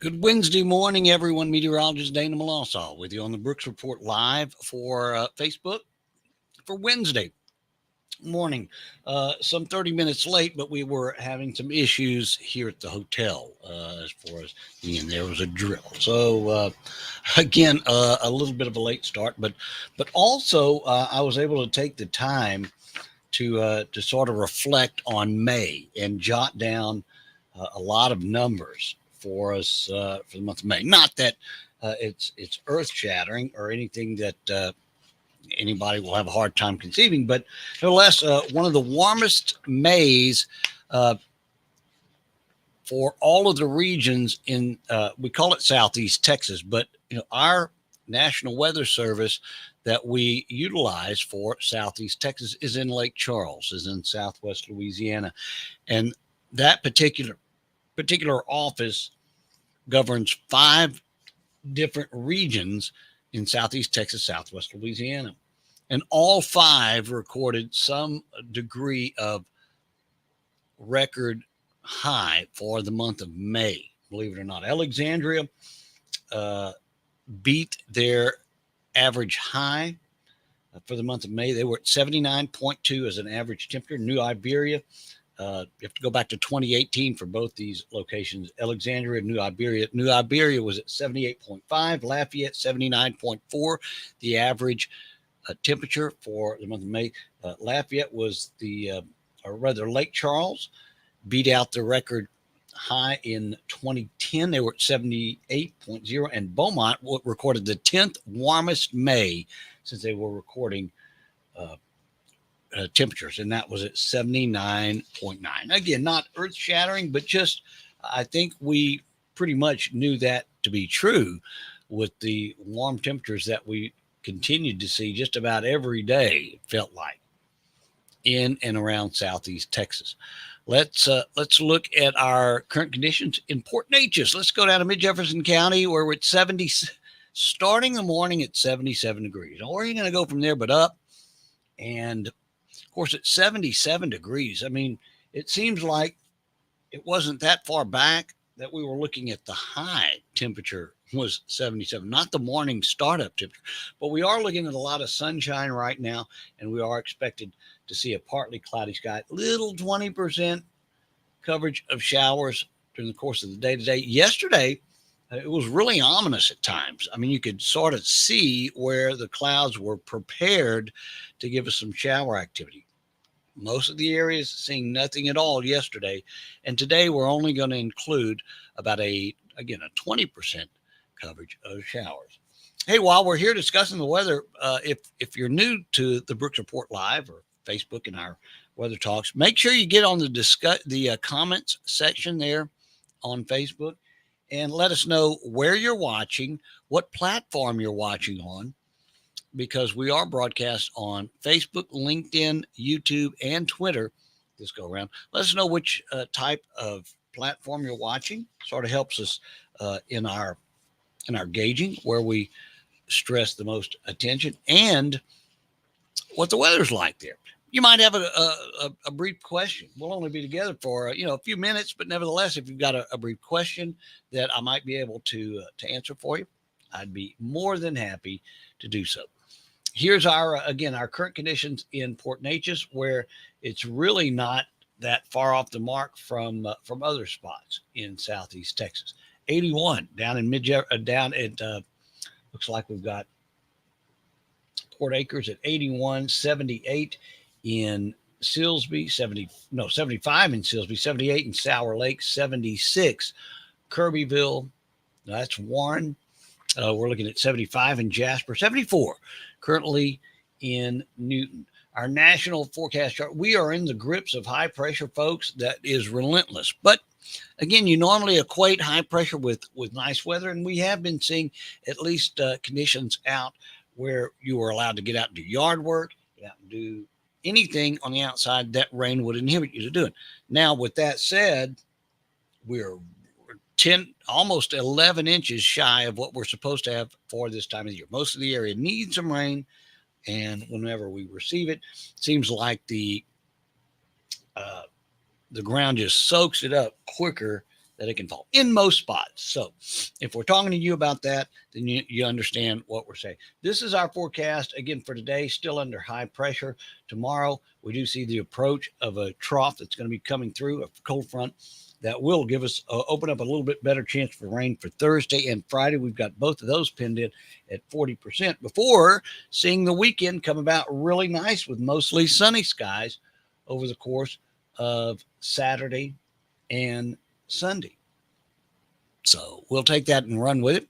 Good Wednesday morning, everyone. Meteorologist Dana Melancon with you on the Brooks Report live for Facebook for Wednesday morning. Some 30 minutes late, but we were having some issues here at the hotel as far as there was a drill. So again, a little bit of a late start, but also I was able to take the time to sort of reflect on May and jot down a lot of numbers for us for the month of May. Not that it's earth shattering or anything that anybody will have a hard time conceiving, but nevertheless, one of the warmest Mays uh, for all of the regions in we call it Southeast Texas, but our National Weather Service that we utilize for Southeast Texas is in Lake Charles, is in Southwest Louisiana, and that particular office governs 5 different regions in Southeast Texas, Southwest Louisiana. And all 5 recorded some degree of record high for the month of May. Believe it or not, Alexandria uh, beat their average high for the month of May. They were at 79.2 as an average temperature. New Iberia, you have to go back to 2018 for both these locations. Alexandria, New Iberia. New Iberia was at 78.5. Lafayette, 79.4. The average temperature for the month of May. Lafayette was or rather Lake Charles beat out the record high in 2010. They were at 78.0. And Beaumont recorded the 10th warmest May since they were recording temperatures, and that was at 79.9. Again, not earth shattering, but just I think we pretty much knew that to be true with the warm temperatures that we continued to see just about every day, it felt like, in and around Southeast Texas. Let's look at our current conditions in Port Neches. Let's go down to Mid-Jefferson County, where we're at 70, starting the morning at 77 degrees. Now, where are you going to go from there but up? And of course, at 77 degrees, I mean, it seems like it wasn't that far back that we were looking at the high temperature was 77, not the morning startup temperature, but we are looking at a lot of sunshine right now, and we are expected to see a partly cloudy sky, little 20% coverage of showers during the course of the day today. Yesterday, it was really ominous at times. I mean, you could sort of see where the clouds were prepared to give us some shower activity. Most of the areas seeing nothing at all yesterday, and today we're only going to include about a 20% coverage of showers. Hey, while we're here discussing the weather, if you're new to the Brooks Report Live or Facebook and our weather talks, make sure you get on the comments section there on Facebook and let us know where you're watching, what platform you're watching on, because we are broadcast on Facebook, LinkedIn, YouTube, and Twitter this go around. Let us know which type of platform you're watching. Sort of helps us in our gauging where we stress the most attention and what the weather's like there. You might have a brief question. We'll only be together for a few minutes, but nevertheless, if you've got a brief question that I might be able to answer for you, I'd be more than happy to do so. Here's our current conditions in Port Neches, where it's really not that far off the mark from other spots in Southeast Texas. 81 down in down at looks like we've got Port Acres at 81, 78 in Silsbee, 75 in Silsbee, 78 in Sour Lake, 76 Kirbyville. That's Warren. We're looking at 75 in Jasper, 74 currently in Newton. Our national forecast chart, we are in the grips of high pressure, folks. That is relentless. But again, you normally equate high pressure with nice weather, and we have been seeing at least conditions out where you are allowed to get out and do yard work, get out and do anything on the outside that rain would inhibit you to doing. Now, with that said, we're 10, almost 11 inches shy of what we're supposed to have for this time of the year. Most of the area needs some rain, and whenever we receive it, seems like the ground just soaks it up quicker that it can fall in most spots. So if we're talking to you about that, then you understand what we're saying. This is our forecast again for today, still under high pressure. Tomorrow, we do see the approach of a trough that's going to be coming through, a cold front that will give us open up a little bit better chance for rain for Thursday and Friday. We've got both of those pinned in at 40% before seeing the weekend come about really nice with mostly sunny skies over the course of Saturday and Sunday. So we'll take that and run with it.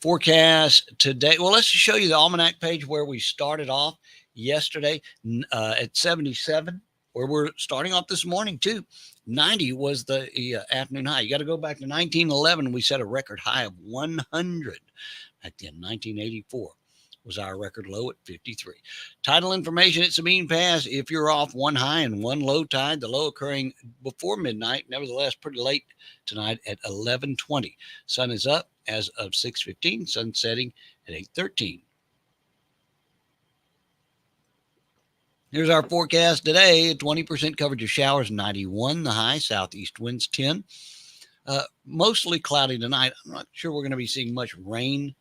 Forecast today. Well, let's show you the almanac page where we started off yesterday at 77, where we're starting off this morning too. 90 was the afternoon high. You got to go back to 1911. We set a record high of 100 back then. 1984 was our record low at 53. Tidal information at Sabine Pass. If you're off one high and one low tide, the low occurring before midnight, nevertheless pretty late tonight at 11:20. Sun is up as of 6:15. Sun setting at 8:13. Here's our forecast today. 20% coverage of showers, 91 the high, southeast winds 10. Mostly cloudy tonight. I'm not sure we're going to be seeing much rain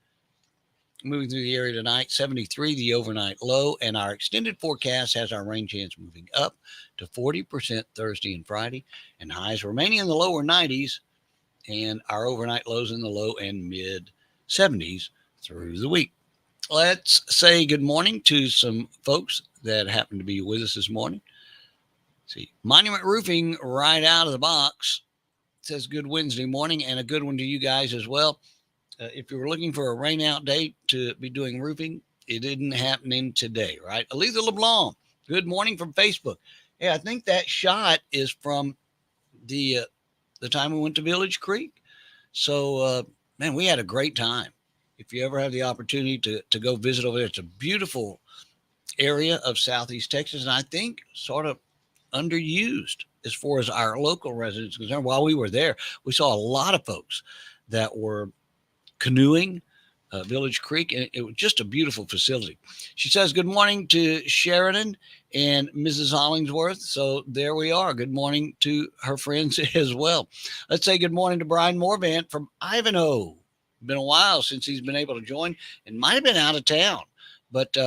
moving through the area tonight. 73 the overnight low, and our extended forecast has our rain chance moving up to 40% Thursday and Friday, and highs remaining in the lower 90s, and our overnight lows in the low and mid 70s through the week. Let's say good morning to some folks that happen to be with us this morning. See, Monument Roofing right out of the box says good Wednesday morning, and a good one to you guys as well. If you were looking for a rain out day to be doing roofing, it isn't happening today, right? Alisa LeBlanc, good morning from Facebook. Hey, I think that shot is from the time we went to Village Creek. So, man, we had a great time. If you ever have the opportunity to go visit over there, it's a beautiful area of Southeast Texas, and I think sort of underused as far as our local residents are concerned. While we were there, we saw a lot of folks that were canoeing Village Creek, and it was just a beautiful facility. She says good morning to Sheridan and Mrs. Hollingsworth. So there we are. Good morning to her friends as well. Let's say good morning to Brian Morvant from Ivanhoe. Been a while since he's been able to join, and might have been out of town, but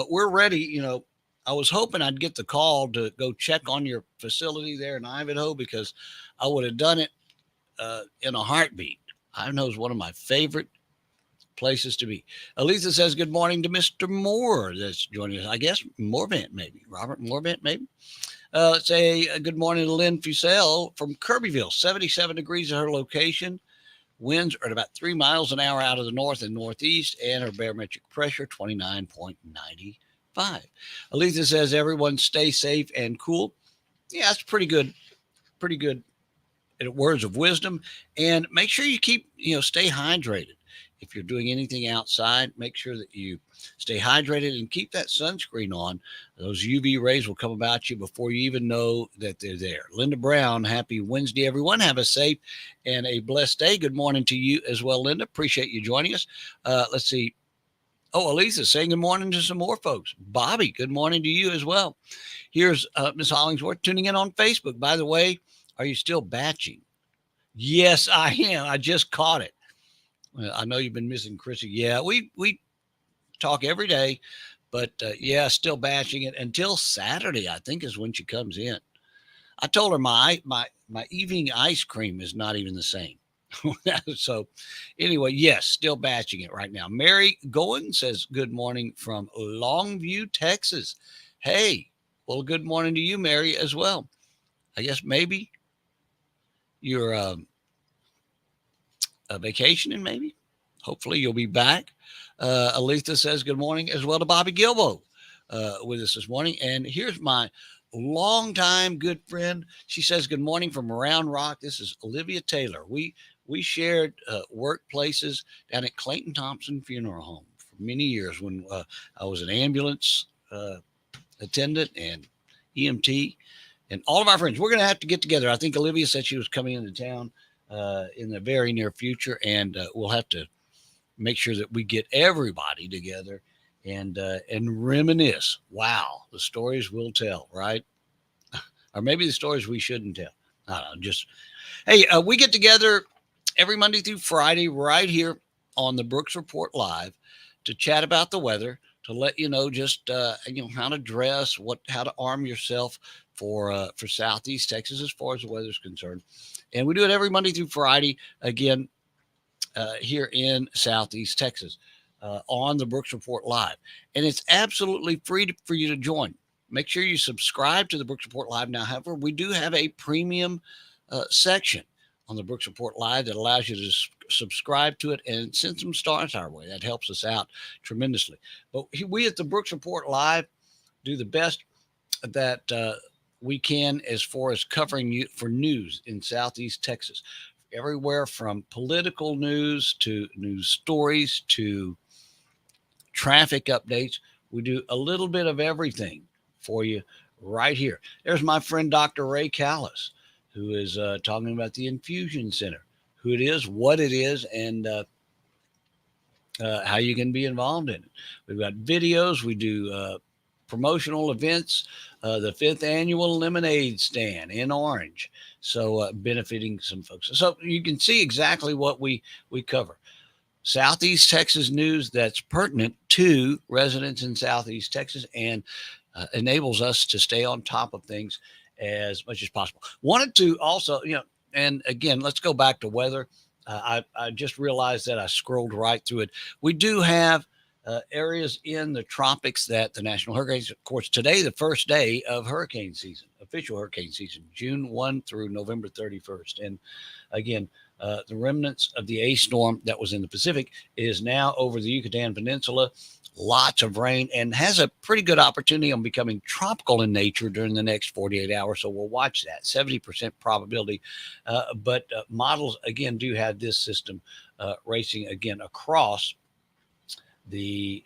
we're ready. You know, I was hoping I'd get the call to go check on your facility there in Ivanhoe, because I would have done it in a heartbeat. Ivanhoe is one of my favorite places to be. Alisa says good morning to Mr. Moore that's joining us. I guess Morvant, maybe. Robert Morvant, maybe. Let's say good morning to Lynn Fusel from Kirbyville. 77 degrees at her location. Winds are at about 3 miles an hour out of the north and northeast, and her barometric pressure 29.95. Alisa says everyone stay safe and cool. Yeah, that's pretty good. Pretty good words of wisdom. And make sure you stay hydrated. If you're doing anything outside, make sure that you stay hydrated and keep that sunscreen on. Those UV rays will come about you before you even know that they're there. Linda Brown, happy Wednesday, everyone. Have a safe and a blessed day. Good morning to you as well, Linda. Appreciate you joining us. Let's see. Oh, Alisa saying good morning to some more folks. Bobby, good morning to you as well. Here's Miss Hollingsworth tuning in on Facebook. By the way, are you still batching? Yes, I am. I just caught it. I know you've been missing Chrissy. Yeah, we talk every day, but yeah, still batching it until Saturday, I think, is when she comes in. I told her my evening ice cream is not even the same. So anyway, yes, still batching it right now. Mary Goen says good morning from Longview, Texas. Hey, well, good morning to you, Mary, as well. I guess maybe you're vacationing, maybe. Hopefully you'll be back. Aletha says good morning as well to Bobby Gilbo with us this morning. And here's my longtime good friend. She says good morning from Round Rock. This is Olivia Taylor. We shared workplaces down at Clayton Thompson Funeral Home for many years when I was an ambulance attendant and EMT. And all of our friends, we're going to have to get together. I think Olivia said she was coming into town in the very near future, and we'll have to make sure that we get everybody together and reminisce. Wow, the stories we'll tell, right? Or maybe the stories we shouldn't tell. I don't know, just hey, we get together every Monday through Friday right here on the Brooks Report Live to chat about the weather, to let you know just how to dress, how to arm yourself for Southeast Texas as far as the weather is concerned. And we do it every Monday through Friday again here in Southeast Texas on the Brooks Report Live. And it's absolutely free for you to join. Make sure you subscribe to the Brooks Report Live now. However, we do have a premium section on the Brooks Report Live that allows you to subscribe to it and send some stars our way. That helps us out tremendously. But we at the Brooks Report Live do the best that we can as far as covering you for news in Southeast Texas. Everywhere from political news to news stories to traffic updates. We do a little bit of everything for you right here. There's my friend Dr. Ray Callis, who is talking about the Infusion Center, who it is, what it is, and how you can be involved in it. We've got videos. We do promotional events, the 5th annual lemonade stand in Orange. So benefiting some folks. So you can see exactly what we cover. Southeast Texas news that's pertinent to residents in Southeast Texas and enables us to stay on top of things as much as possible. Wanted to also, and again, let's go back to weather. I just realized that I scrolled right through it. We do have areas in the tropics that the National Hurricanes, of course, today, the first day of hurricane season, official hurricane season, June 1 through November 31st. And again, the remnants of the A storm that was in the Pacific is now over the Yucatan Peninsula. Lots of rain and has a pretty good opportunity on becoming tropical in nature during the next 48 hours. So we'll watch that 70% probability. But models, again, do have this system racing again across the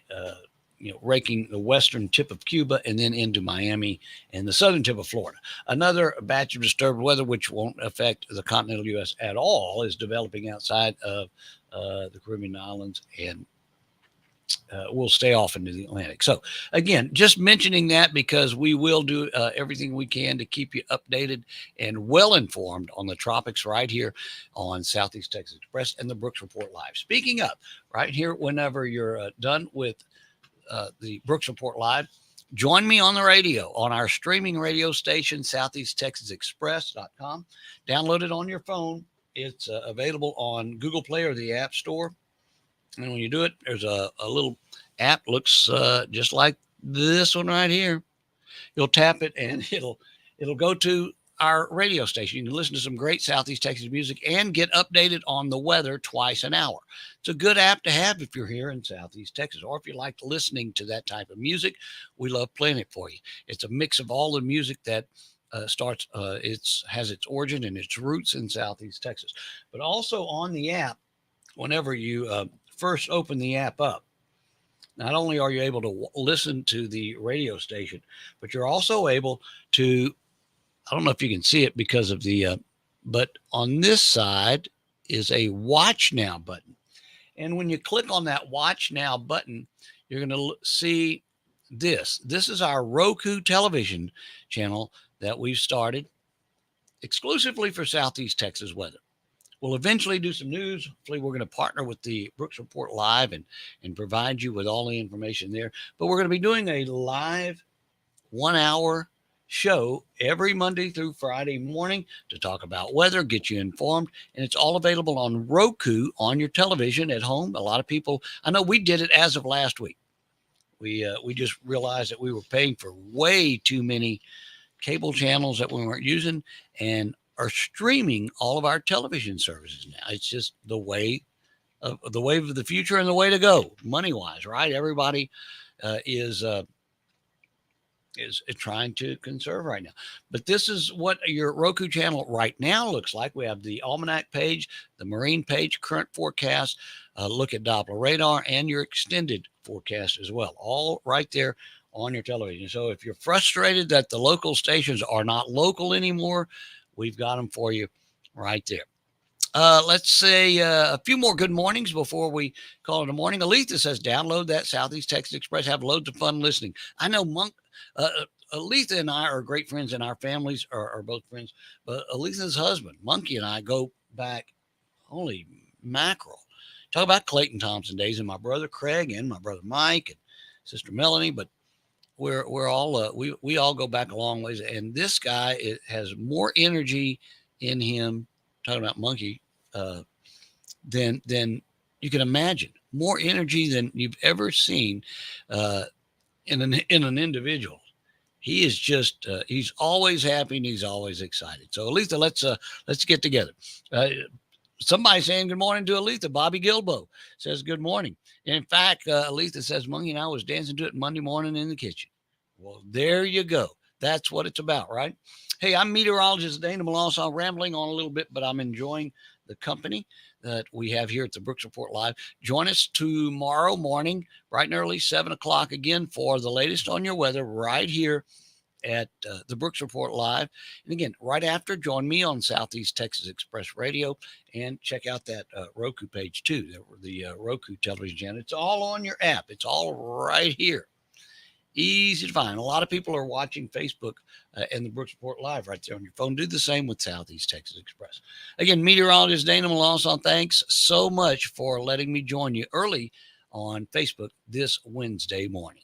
raking the western tip of Cuba and then into Miami and the southern tip of Florida. Another batch of disturbed weather, which won't affect the continental U.S. at all, is developing outside of the Caribbean islands and will stay off into the Atlantic. So again, just mentioning that because we will do everything we can to keep you updated and well informed on the tropics right here on Southeast Texas Express and the Brooks Report Live. Speaking of, right here, whenever you're done with the Brooks Report Live, join me on the radio on our streaming radio station, southeasttexasexpress.com. Download it on your phone. It's available on Google Play or the App Store. And when you do it, there's a little app, looks just like this one right here. You'll tap it and it'll go to our radio station. You can listen to some great Southeast Texas music and get updated on the weather twice an hour. It's a good app to have if you're here in Southeast Texas, or if you like listening to that type of music, we love playing it for you. It's a mix of all the music that has its origin and its roots in Southeast Texas. But also on the app, whenever you first open the app up, not only are you able to listen to the radio station, but you're also able to, I don't know if you can see it because of the, but on this side is a Watch Now button. And when you click on that Watch Now button, you're going to see this. This is our Roku television channel that we've started exclusively for Southeast Texas weather. We'll eventually do some news. Hopefully, we're going to partner with the Brooks Report Live and provide you with all the information there. But we're going to be doing a live 1-hour show every Monday through Friday morning to talk about weather, get you informed. And it's all available on Roku on your television at home. A lot of people, I know we did it as of last week. We just realized that we were paying for way too many cable channels that we weren't using and are streaming all of our television services now. It's just the wave of the future and the way to go, money wise, right? Everybody is trying to conserve right now. But this is what your Roku channel right now looks like. We have the almanac page, the marine page, current forecast, look at Doppler radar, and your extended forecast as well, all right there on your television. So if you're frustrated that the local stations are not local anymore, we've got them for you right there. Let's say a few more good mornings before we call it a morning. Aletha says, download that Southeast Texas Express. Have loads of fun listening. I know Aletha and I are great friends, and our families are both friends. But Aletha's husband, Monkey, and I go back, holy mackerel. Talk about Clayton Thompson days, and my brother Craig and my brother Mike and sister Melanie. But we're all we all go back a long ways. And this guy has more energy in him. Talking about Monkey, than you can imagine. More energy than you've ever seen uh, in an individual. He is just he's always happy and he's always excited. So Aletha, let's get together. Somebody saying good morning to Aletha. Bobby Gilbo says good morning. And in fact, Aletha says Monkey and I was dancing to it Monday morning in the kitchen. Well, there you go. That's what it's about, right? Hey, I'm meteorologist Dana Melancon, rambling on a little bit, but I'm enjoying the company that we have here at the Brooks Report Live. Join us tomorrow morning, bright and early, 7 o'clock again for the latest on your weather right here at the Brooks Report Live. And again, right after, join me on Southeast Texas Express Radio and check out that Roku page too, the Roku television channel. It's all on your app. It's all right here. Easy to find. A lot of people are watching Facebook and the Brooks Report Live right there on your phone. Do the same with Southeast Texas Express. Again, meteorologist Dana Melancon, thanks so much for letting me join you early on Facebook this Wednesday morning.